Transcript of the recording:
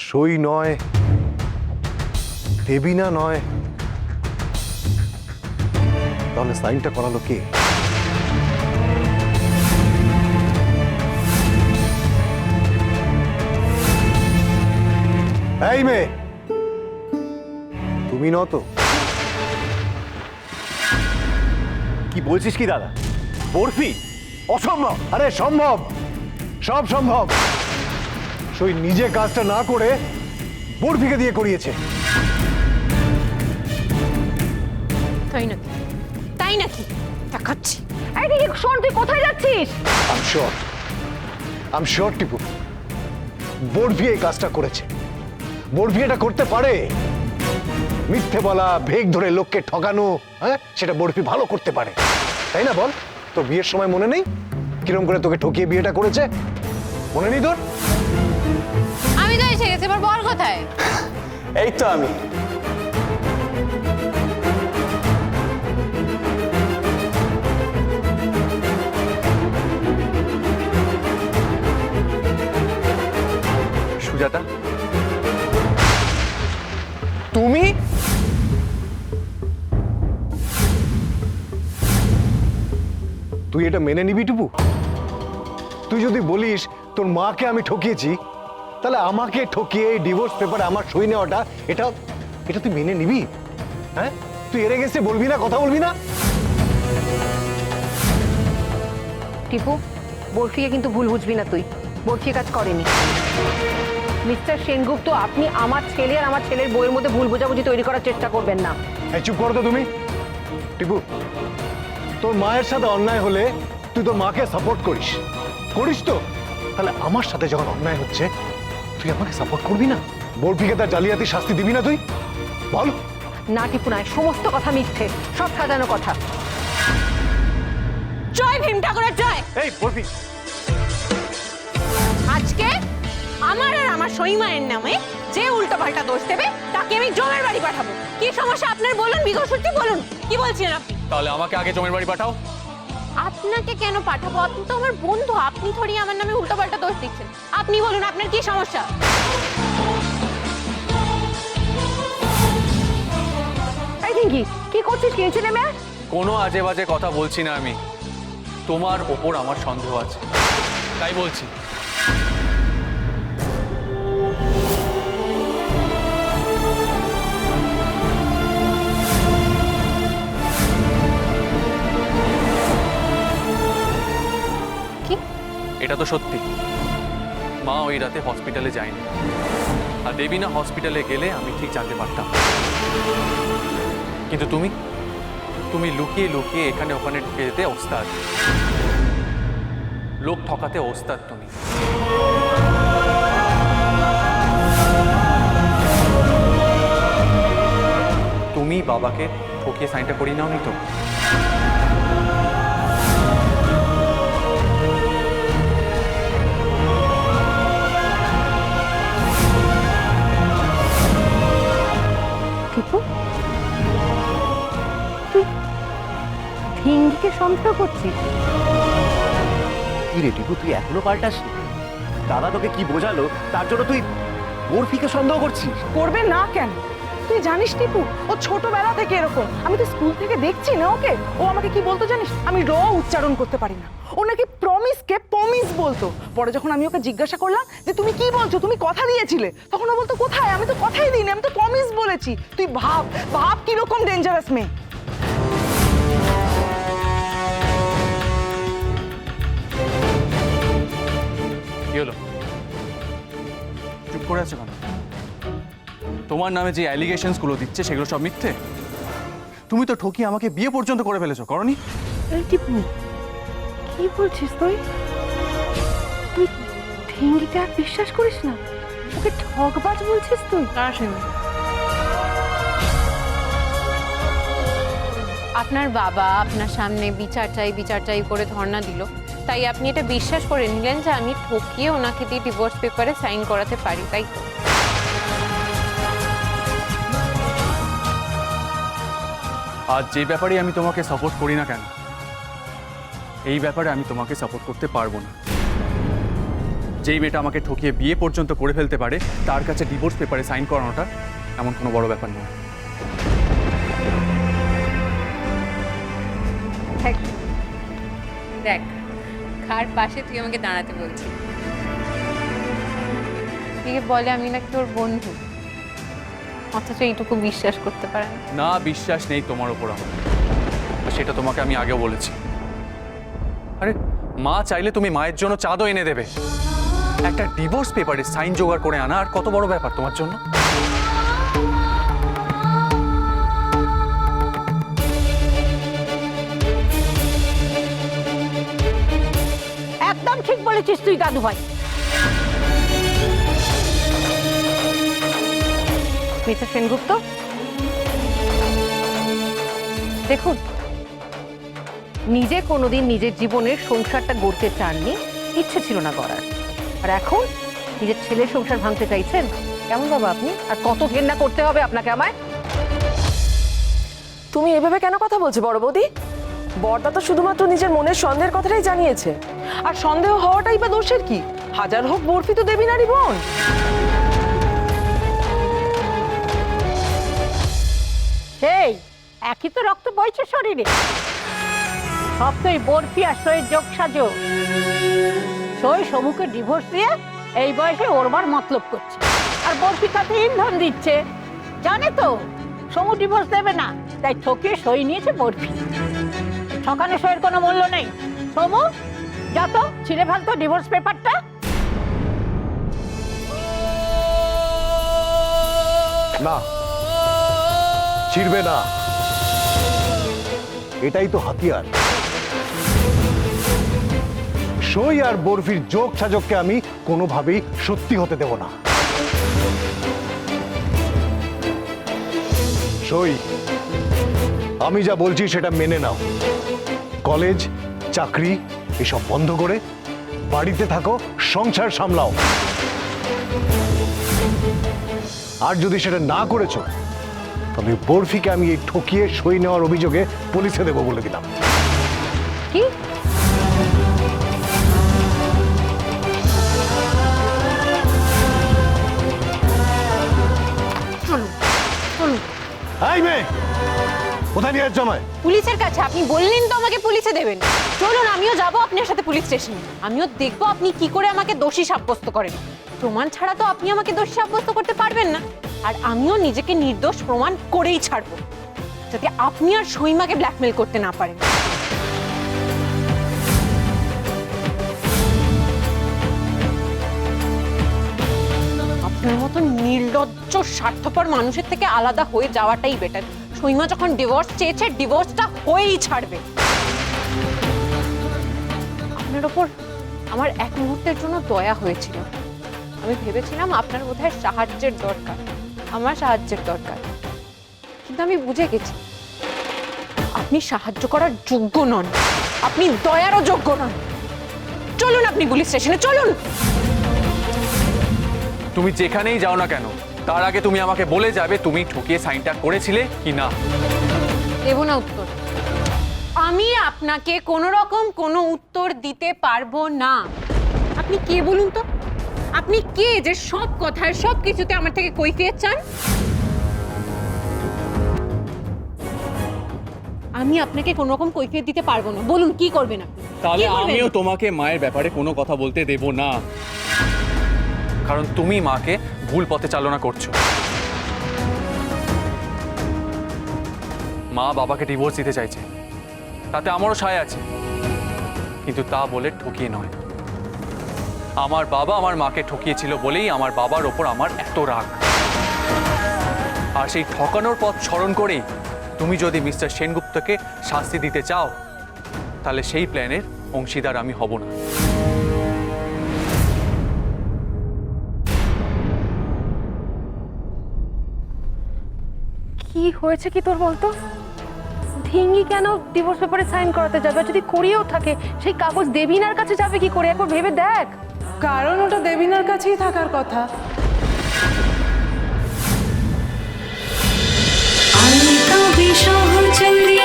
সই নয়, দেবিনা নয়, তাহলে সাইনটা করালো কে? এই মেয়ে, তুমি ন তো? কি বলছিস কি দাদা? বরফি? অসম্ভব। আরে সম্ভব, সব সম্ভব। সই নিজে কাজটা না করে বরফিকে দিয়ে করিয়েছে। তাই নাকি? তাই নাকি? দেখাচ্ছি। এই দিকে শোন, তুই কোথায় যাচ্ছিস? আম শিওর টিপু, বরফি এই কাজটা করেছে। বরফি এটা করতে পারে। মিথ্যে বলা, ভেগ ধরে লোককে ঠকানো, হ্যাঁ, সেটা বরফি ভালো করতে পারে, তাই না? বল, তো বিয়ের সময় মনে নেই কিরম করে তোকে ঠকিয়ে বিয়েটা করেছে? মনে নেই তোর? আমি তো এসে গেছি, এবার বল কোথায়? এই তো আমি। সুজাতা, তুমি? তুই এটা মেনে নিবি টিপু? তুই যদি বলিস তোর মাকে আমি ঠকিয়েছি, তাহলে আমাকে ঠকিয়ে ডিভোর্স পেপারে আমার সই নেওয়াটা, এটা এটা তুই মেনে নিবি? হ্যাঁ, তুই এর এগেইনস্টে বলবি না, কথা বলবি না? টিপু, বরফিকে কিন্তু ভুল বুঝবি না তুই। বরফি কাজ করেনি। মিস্টার সেনগুপ্ত, আপনি আমার ছেলে আর আমার ছেলের বউয়ের মধ্যে ভুল বোঝাবুঝি তৈরি করার চেষ্টা করবেন না। এই চুপ করো তো তুমি। টিপু, তোর মায়ের সাথে অন্যায় হলে তুই তোর মাকে সাপোর্ট করিস, করিস তো? তাহলে আমার সাথে যখন অন্যায় হচ্ছে তুই আমাকে সাপোর্ট করবি না? বরফিকে তার জালিয়াতি শাস্তি দিবি না তুই? বল। না টিপু, নয়, সমস্ত কথা মিথ্যে, সব সাজানো কথা। জয় ভীম ঠাকুরের জয়। এই বরফি, আজকে আমার আর আমার সইমায়ের নামে যে উল্টোপাল্টা দোষ দেবে তাকে আমি জমের বাড়ি পাঠাবো। কি সমস্যা আপনার বলুন, বিঘসূত্রি বলুন, কি বলছেন আপনি? তাহলে আমাকে আগে জমের বাড়ি পাঠাও। আপনাকে কেন পাঠাবো? আপনি তো আমার বন্ধু, আপনি থোড়ি আমার নামে উল্টোপাল্টা দোষ দিচ্ছেন। আপনি বলুন, আপনার কি সমস্যা? এই দিঙ্কি, কি করছিস? কিনেছে নেমে? কোনো আজে বাজে কথা বলছি না আমি। তোমার ওপর আমার সন্দেহ আছে, তাই বলছি। কি? এটা তো সত্যি। মা ওই রাতে হসপিটালে যায়নি, আর দেবিনা হসপিটালে গেলে আমি ঠিক জানতে পারতাম। কিন্তু তুমি তুমি লুকিয়ে লুকিয়ে এখানে ওখানে ঢুকে যেতে ওস্তাদ, লোক ঠকাতে ওস্তাদ তুমি। তুমি বাবাকে ঠকিয়ে সাইনটা করিয়ে নাওনি তো? টিপু, তুই ভিঙ্গিকে সন্দেহ করছিস? কি রে টিপু, তুই এখনো পাল্টাসনি? দাদা তোকে কি বোঝালো তার জন্য তুই বরফিকে সন্দেহ করছিস? করবে না কেন? তুই জানিস টিপু, ও ছোটবেলা থেকে এরকম। আমি তো স্কুল থেকে দেখছি না ওকে। ও আমাকে কি বলতো জানিস? আমি উচ্চারণ করতে পারি না। ও নাকি প্রমিসকে পমিস বলতো। পরে যখন আমি ওকে জিজ্ঞাসা করলাম যে তুমি কি বলছো, তুমি কথা দিয়েছিলে, তখন ও বলতো কোথায়, আমি তো কথাই দিইনি, আমি তো প্রমিস বলেছি। তুই ভাব ভাব কিরকম ডেঞ্জারাস মেয়ে। কি হলো? চুপ করে আছো কেন? তোমার নামে যে অ্যালিগেশনস গুলো দিচ্ছে সেগুলো সব মিথ্যে। তুমি তো ঠকিয়ে আমাকে বিয়ে পর্যন্ত করে ফেলেছো, করনি? এই টিপু, কি বলছিস তুই? তুই ভিঙ্গিকে আর বিশ্বাস করিস না? ওকে ঠকবাজ বলছিস তুই? আপনার বাবা আপনার সামনে বিচার চাই করে ধর্ণা দিল, তাই আপনি এটা বিশ্বাস করে নিলেন যে আমি ঠকিয়ে ওনাকে দিয়ে ডিভোর্স পেপারে সাইন করাতে পারি, তাই তো? আজ যে ব্যাপারে আমি তোমাকে সাপোর্ট করি না কেন, এই ব্যাপারে আমি তোমাকে সাপোর্ট করতে পারবো না। যেই মেয়েটা আমাকে ঠকিয়ে বিয়ে পর্যন্ত করে ফেলতে পারে তার কাছে ডিভোর্স পেপারে সাইন করানোটা এমন কোনো বড় ব্যাপার নয়। দেখ কার পাশে তুই আমাকে দাঁড়াতে বলছিস? তুই বলে আমি নাকি ওর বন্ধু, অথচ এইটুকু বিশ্বাস করতে পারে না। না, বিশ্বাস নেই তোমার ওপর আমার, আর সেটা তোমাকে আমি আগেও বলেছি। আরে মা চাইলে তুমি মায়ের জন্য চাঁদও এনে দেবে, একটা ডিভোর্স পেপারে সাইন জোগাড় করে আনা আর কত বড় ব্যাপার তোমার জন্য? একদম ঠিক বলেছিস তুই দাদু ভাই। মিস্টার সেনগুপ্ত, দেখুন, নিজে কোনোদিন নিজের জীবনের সংসারটা গড়তে চাননি, ইচ্ছে ছিল না করার, আর এখন নিজের ছেলের সংসার ভাঙতে চাইছেন। কেমন বাবা আপনি? আর কত ঘেন্না করতে হবে আপনাকে আমায়? তুমি এভাবে কেন কথা বলছো বড় বৌদি? বড়দা তো শুধুমাত্র নিজের মনের সন্দেহের কথাটাই জানিয়েছে। আর সন্দেহ হওয়াটাই বা দোষের কি? হাজার হোক বরফি তো দেবীনারই বোন। সেই একই তো রক্ত বইছে শরীরে, সব তো এই বরফি আর সইয়ের যোগ সাজো। সই সমুখে ডিভোর্স দিয়ে এই বয়সে ওরবার মতলব করছে, আর বরফি তাতে ইন্ধন দিচ্ছে। জানে তো সমু ডিভোর্স দেবে না, তাই ঠকিয়ে সই নিয়েছে বরফি। ঠকানো সইয়ের কোনো মূল্য নেই। সমু, যা তো ছিঁড়ে ফেলতো ডিভোর্স পেপারটা। না, ছিড়বে না, এটাই তো হাতিয়ার। সই আর বরফির যোগ সাজককে আমি কোনোভাবেই সত্যি হতে দেব না। সই, আমি যা বলছি সেটা মেনে নাও। কলেজ, চাকরি এসব বন্ধ করে বাড়িতে থাকো, সংসার সামলাও। আর যদি সেটা না করেছো তবে বরফিকে আমি এই ঠকিয়ে সই নেওয়ার অভিযোগে পুলিশে দেবো বলে দিলাম। কি? এই মেয়ে, কোথায় নিয়ে যাচ্ছ আমায়? পুলিশের কাছে। আপনি বললেন তো আমাকে পুলিশে দেবেন। চলুন আমিও যাব আপনার সাথে পুলিশ স্টেশনে। আমিও দেখবো আপনি কি করে আমাকে দোষী সাব্যস্ত করেন। প্রমাণ ছাড়া তো আপনি আমাকে দোষী সাব্যস্ত করতে পারবেন না, আর আমিও নিজেকে নির্দোষ প্রমাণ করেই ছাড়বো, যাতে আপনি আর সইমাকে ব্ল্যাকমেল করতে না পারেন। আপনার মতো নির্লজ্জ স্বার্থপর মানুষের থেকে আলাদা হয়ে যাওয়াটাই বেটার। সইমা যখন ডিভোর্স চেয়েছে, ডিভোর্সটা হয়েই ছাড়বে। আপনার ওপর আমার এক মুহূর্তের জন্য দয়া হয়েছিল। আমি ভেবেছিলাম আপনার বোধহয় সাহায্যের দরকার, আমার সাহায্যের দরকার, কিন্তু আমি বুঝে গেছি আপনি সাহায্য করার যোগ্য নন, আপনি দয়ারও যোগ্য নন। চলুন আপনি পুলিশ স্টেশনে, চলুন। তুমি যেখানেই যাও না কেন তার আগে তুমি আমাকে বলে যাবে তুমি ঠকিয়ে সাইনটা করেছিলে কি না। দেব না উত্তর। আমি আপনাকে কোনো রকম কোনো উত্তর দিতে পারবো না। আপনি কে বলুন তো? আপনি কে যে সব কথার সব কিছুতে আমার থেকে কৈফিয়ত চান? আমি আপনাকে কোনো রকম কৈফিয়ত দিতে পারবো না। বলুন কি করবেন আপনি? তাহলে কি করবেন? আমিও তোমাকে মায়ের ব্যাপারে কোনো কথা বলতে দেব না, কারণ তুমি মাকে ভুল পথে চালনা করছো। মা বাবাকে ডিভোর্স দিতে চাইছে, তাতে আমারও সায় আছে, কিন্তু তা বলে ঠকিয়ে নয়। আমার বাবা আমার মাকে ঠকিয়েছিল বলেই আমার বাবার ওপর আমার এত রাগ। আর সেই ঠকানোর পথ স্মরণ করেই তুমি যদি মিস্টার সেনগুপ্তকে শাস্তি দিতে চাও, তাহলে সেই প্ল্যানের অংশীদার আমি হব না। কি হয়েছে কি তোর বলতো? ঢিঙ্গি কেন ডিভোর্স পেপারে সাইন করাতে যাবে? আর যদি করিয়েও থাকে সেই কাগজ দেবিনার কাছে যাবে কি করে? একবার ভেবে দেখ। কারণ ওটা দেবিনার কাছেই থাকার কথা। আমি তবে সহচরী